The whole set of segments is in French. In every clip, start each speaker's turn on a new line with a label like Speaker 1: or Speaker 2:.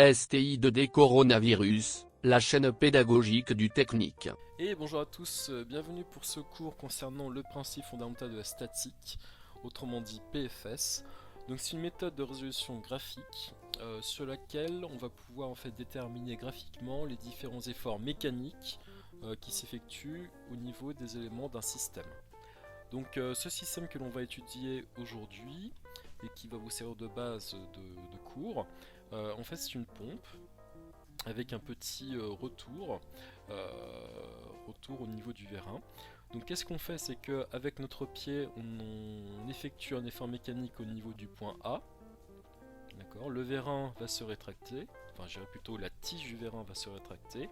Speaker 1: STI2D Coronavirus, la chaîne pédagogique du technique.
Speaker 2: Et bonjour à tous, bienvenue pour ce cours concernant le principe fondamental de la statique, autrement dit PFS. Donc c'est une méthode de résolution graphique sur laquelle on va pouvoir en fait déterminer graphiquement les différents efforts mécaniques qui s'effectuent au niveau des éléments d'un système. Donc ce système que l'on va étudier aujourd'hui et qui va vous servir de base de cours, en fait c'est une pompe avec un petit retour au niveau du vérin. Donc qu'est-ce qu'on fait, c'est qu'avec notre pied on effectue un effort mécanique au niveau du point A. D'accord, le vérin va se rétracter, enfin je dirais plutôt la tige du vérin va se rétracter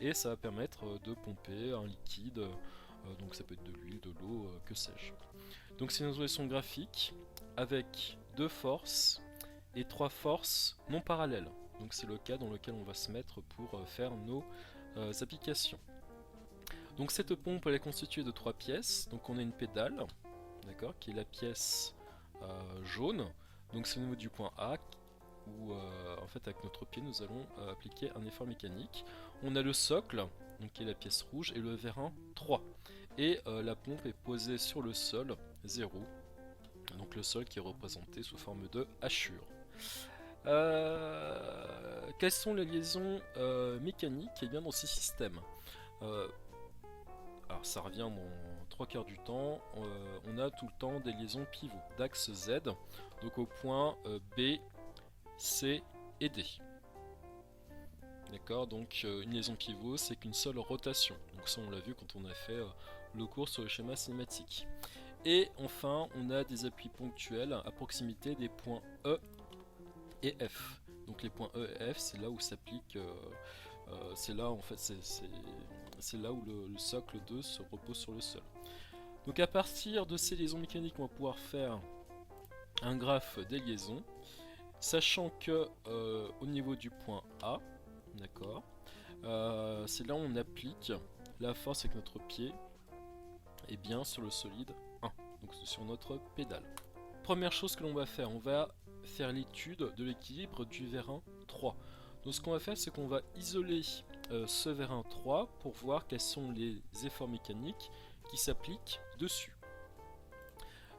Speaker 2: et ça va permettre de pomper un liquide, donc ça peut être de l'huile, de l'eau, que sais-je. Donc c'est une résolution graphique avec deux forces et trois forces non parallèles. Donc c'est le cas dans lequel on va se mettre pour faire nos applications. Donc cette pompe elle est constituée de trois pièces. Donc on a une pédale, d'accord, qui est la pièce jaune. Donc c'est au niveau du point A où en fait avec notre pied nous allons appliquer un effort mécanique. On a le socle, donc qui est la pièce rouge, et le vérin 3. Et la pompe est posée sur le sol 0. Donc le sol qui est représenté sous forme de hachure. Quelles sont les liaisons mécaniques dans ces systèmes? Alors ça revient dans 3 quarts du temps, on a tout le temps des liaisons pivots d'axe Z, donc au point B, C et D. D'accord, donc une liaison pivot c'est qu'une seule rotation, donc ça on l'a vu quand on a fait le cours sur le schéma cinématique. Et enfin on a des appuis ponctuels à proximité des points E et F. Donc les points E et F c'est là où s'applique, c'est là en fait c'est là où le socle 2 se repose sur le sol. Donc à partir de ces liaisons mécaniques on va pouvoir faire un graphe des liaisons, sachant que au niveau du point A, d'accord, c'est là où on applique la force avec notre pied et bien sur le solide 1, donc sur notre pédale. Première chose que l'on va faire, on va faire l'étude de l'équilibre du vérin 3. Donc ce qu'on va faire c'est qu'on va isoler ce vérin 3 pour voir quels sont les efforts mécaniques qui s'appliquent dessus.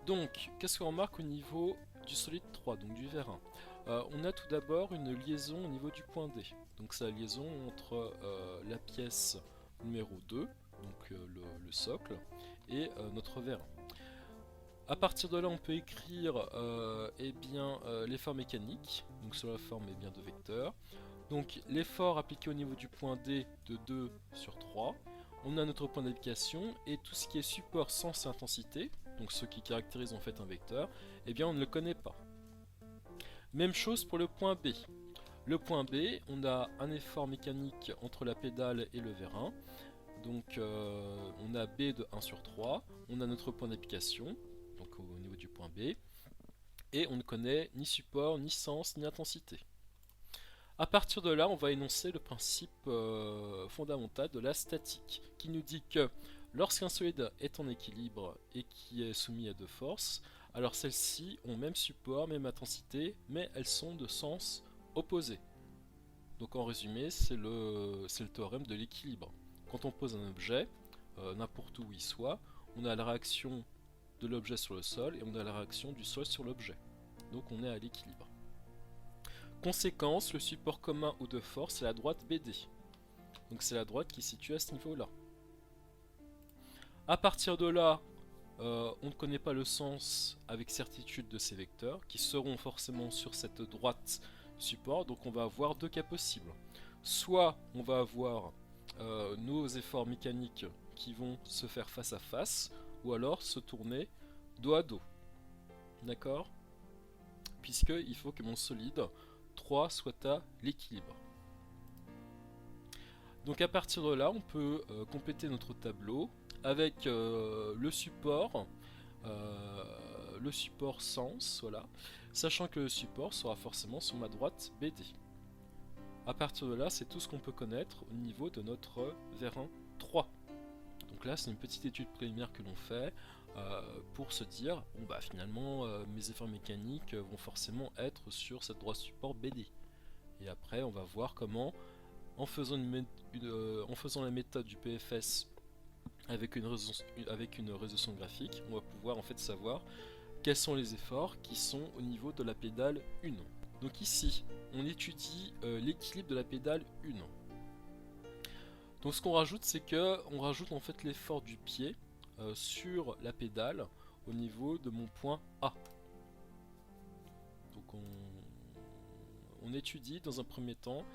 Speaker 2: Donc qu'est-ce qu'on remarque au niveau du solide 3, donc du vérin? On a tout d'abord une liaison au niveau du point D. Donc c'est la liaison entre la pièce numéro 2, donc le socle, et notre vérin. A partir de là, on peut écrire l'effort mécanique, donc sous la forme de vecteur. Donc l'effort appliqué au niveau du point D de 2 sur 3. On a notre point d'application et tout ce qui est support sens et intensité, donc ce qui caractérise en fait un vecteur, on ne le connaît pas. Même chose pour le point B. Le point B, on a un effort mécanique entre la pédale et le vérin. Donc on a B de 1 sur 3, on a notre point d'application, donc au niveau du point B, et on ne connaît ni support, ni sens, ni intensité. A partir de là, on va énoncer le principe fondamental de la statique, qui nous dit que lorsqu'un solide est en équilibre et qui est soumis à deux forces, alors celles-ci ont même support, même intensité, mais elles sont de sens opposé. Donc en résumé, c'est le théorème de l'équilibre. Quand on pose un objet, n'importe où il soit, on a la réaction de l'objet sur le sol et on a la réaction du sol sur l'objet. Donc on est à l'équilibre. Conséquence, le support commun aux deux forces c'est la droite BD. Donc c'est la droite qui est située à ce niveau-là. A partir de là, on ne connaît pas le sens avec certitude de ces vecteurs qui seront forcément sur cette droite support. Donc on va avoir deux cas possibles. Soit on va avoir nos efforts mécaniques qui vont se faire face à face, ou alors se tourner dos à dos. D'accord? Puisqu'il faut que mon solide 3 soit à l'équilibre. Donc à partir de là, on peut compléter notre tableau avec le support sens, voilà, sachant que le support sera forcément sur ma droite BD. A partir de là, c'est tout ce qu'on peut connaître au niveau de notre vérin 3. Donc là, c'est une petite étude préliminaire que l'on fait pour se dire, bon finalement, mes efforts mécaniques vont forcément être sur cette droite support BD. Et après, on va voir comment, en faisant, en faisant la méthode du PFS avec une résolution graphique, on va pouvoir en fait savoir quels sont les efforts qui sont au niveau de la pédale 1. Donc ici, on étudie l'équilibre de la pédale 1. Donc ce qu'on rajoute, c'est que on rajoute en fait l'effort du pied sur la pédale au niveau de mon point A. Donc on étudie dans un premier temps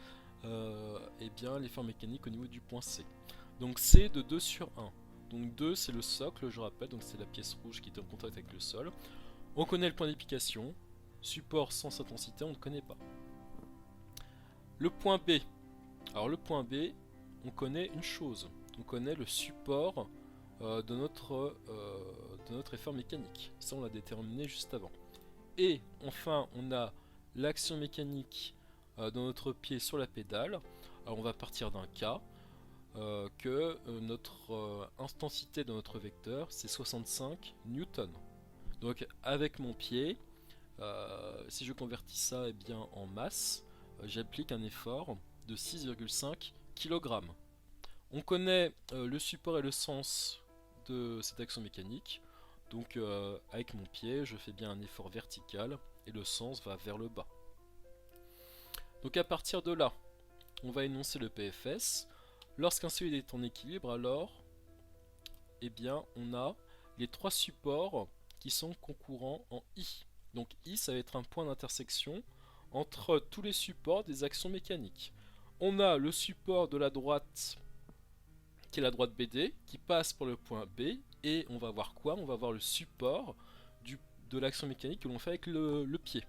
Speaker 2: eh bien l'effort mécanique au niveau du point C. Donc C de 2 sur 1. Donc 2 c'est le socle, je rappelle, donc c'est la pièce rouge qui est en contact avec le sol. On connaît le point d'application, support sans intensité, on ne connaît pas. Le point B. Alors le point B, on connaît une chose, on connaît le support de notre effort mécanique. Ça on l'a déterminé juste avant. Et enfin on a l'action mécanique de notre pied sur la pédale. Alors on va partir d'un cas que notre intensité de notre vecteur c'est 65 newtons. Donc avec mon pied, si je convertis ça eh bien, en masse, j'applique un effort de 6,5 kg. On connaît le support et le sens de cette action mécanique. Donc avec mon pied, je fais bien un effort vertical et le sens va vers le bas. Donc à partir de là, on va énoncer le PFS. Lorsqu'un solide est en équilibre, alors eh bien, on a les trois supports qui sont concourants en I. Donc I, ça va être un point d'intersection entre tous les supports des actions mécaniques. On a le support de la droite, qui est la droite BD, qui passe pour le point B, et on va voir quoi? On va voir le support de l'action mécanique que l'on fait avec le pied.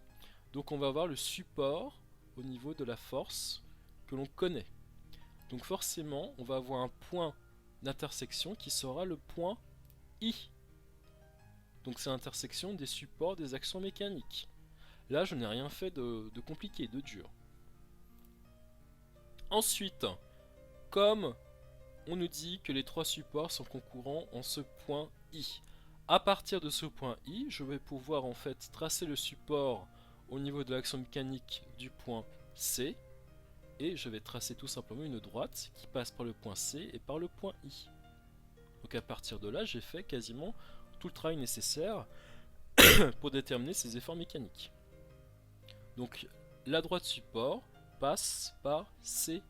Speaker 2: Donc on va voir le support au niveau de la force que l'on connaît. Donc forcément, on va avoir un point d'intersection qui sera le point I. Donc c'est l'intersection des supports des actions mécaniques. Là, je n'ai rien fait de compliqué, de dur. Ensuite, comme on nous dit que les trois supports sont concourants en ce point I, à partir de ce point I, je vais pouvoir en fait tracer le support au niveau de l'action mécanique du point C, et je vais tracer tout simplement une droite qui passe par le point C et par le point I. Donc à partir de là, j'ai fait quasiment tout le travail nécessaire pour déterminer ces efforts mécaniques. Donc la droite support passe par CI.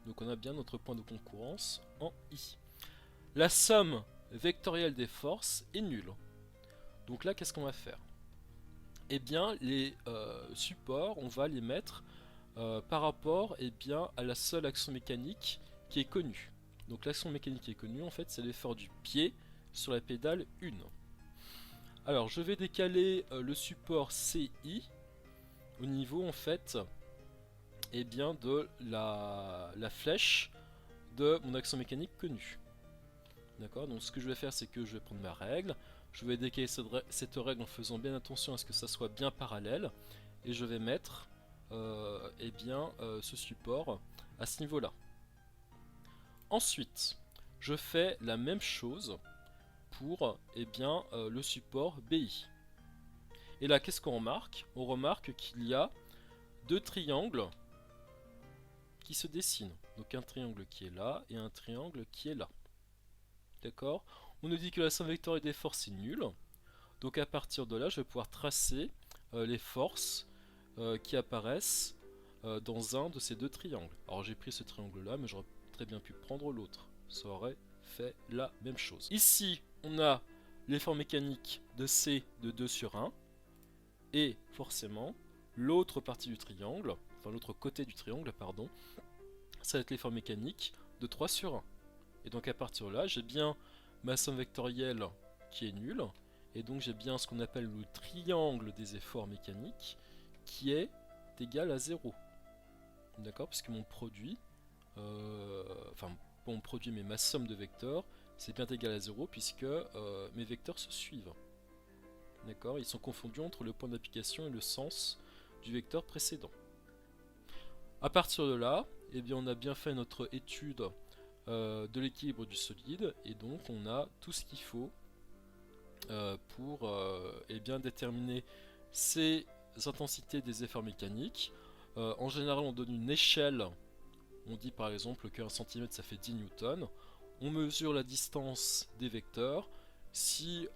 Speaker 2: Donc on a bien notre point de concurrence en I. La somme vectorielle des forces est nulle. Donc là, qu'est-ce qu'on va faire? Eh bien, les supports, on va les mettre par rapport eh bien, à la seule action mécanique qui est connue. Donc l'action mécanique qui est connue, en fait, c'est l'effort du pied sur la pédale 1. Alors, je vais décaler le support CI au niveau, en fait, eh bien, de la flèche de mon action mécanique connue. D'accord? Donc ce que je vais faire, c'est que je vais prendre ma règle, je vais décaler cette règle en faisant bien attention à ce que ça soit bien parallèle, et je vais mettre eh bien, ce support à ce niveau-là. Ensuite, je fais la même chose pour eh bien, le support BI. Et là, qu'est-ce qu'on remarque? On remarque qu'il y a deux triangles qui se dessinent. Donc un triangle qui est là et un triangle qui est là. D'accord? On nous dit que la somme vectorielle des forces est nulle. Donc à partir de là, je vais pouvoir tracer les forces qui apparaissent dans un de ces deux triangles. Alors j'ai pris ce triangle-là, mais j'aurais très bien pu prendre l'autre. Ça aurait fait la même chose. Ici, on a l'effort mécanique de C de 2 sur 1. Et forcément, l'autre partie du triangle, enfin l'autre côté du triangle, pardon, ça va être l'effort mécanique de 3 sur 1. Et donc à partir de là, j'ai bien ma somme vectorielle qui est nulle. Et donc j'ai bien ce qu'on appelle le triangle des efforts mécaniques qui est égal à 0. D'accord? Parce que mon produit, enfin pas mon produit mais ma somme de vecteurs, c'est bien égal à 0 puisque mes vecteurs se suivent. D'accord? Ils sont confondus entre le point d'application et le sens du vecteur précédent. À partir de là, eh bien, on a bien fait notre étude de l'équilibre du solide et donc on a tout ce qu'il faut pour eh bien, déterminer ces intensités des efforts mécaniques. En général, on donne une échelle. On dit par exemple qu'un centimètre ça fait 10 newtons. On mesure la distance des vecteurs. Si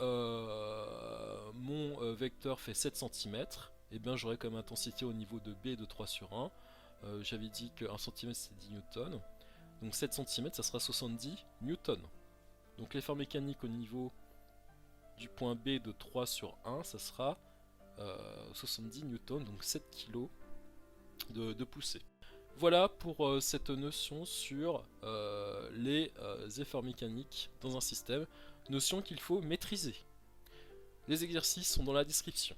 Speaker 2: mon vecteur fait 7 cm, et bien j'aurai comme intensité au niveau de B de 3 sur 1. J'avais dit que 1 cm c'est 10 newtons. Donc 7 cm ça sera 70 newtons. Donc l'effort mécanique au niveau du point B de 3 sur 1, ça sera 70 newtons, donc 7 kg de poussée. Voilà pour cette notion sur les efforts mécaniques dans un système, notion qu'il faut maîtriser. Les exercices sont dans la description.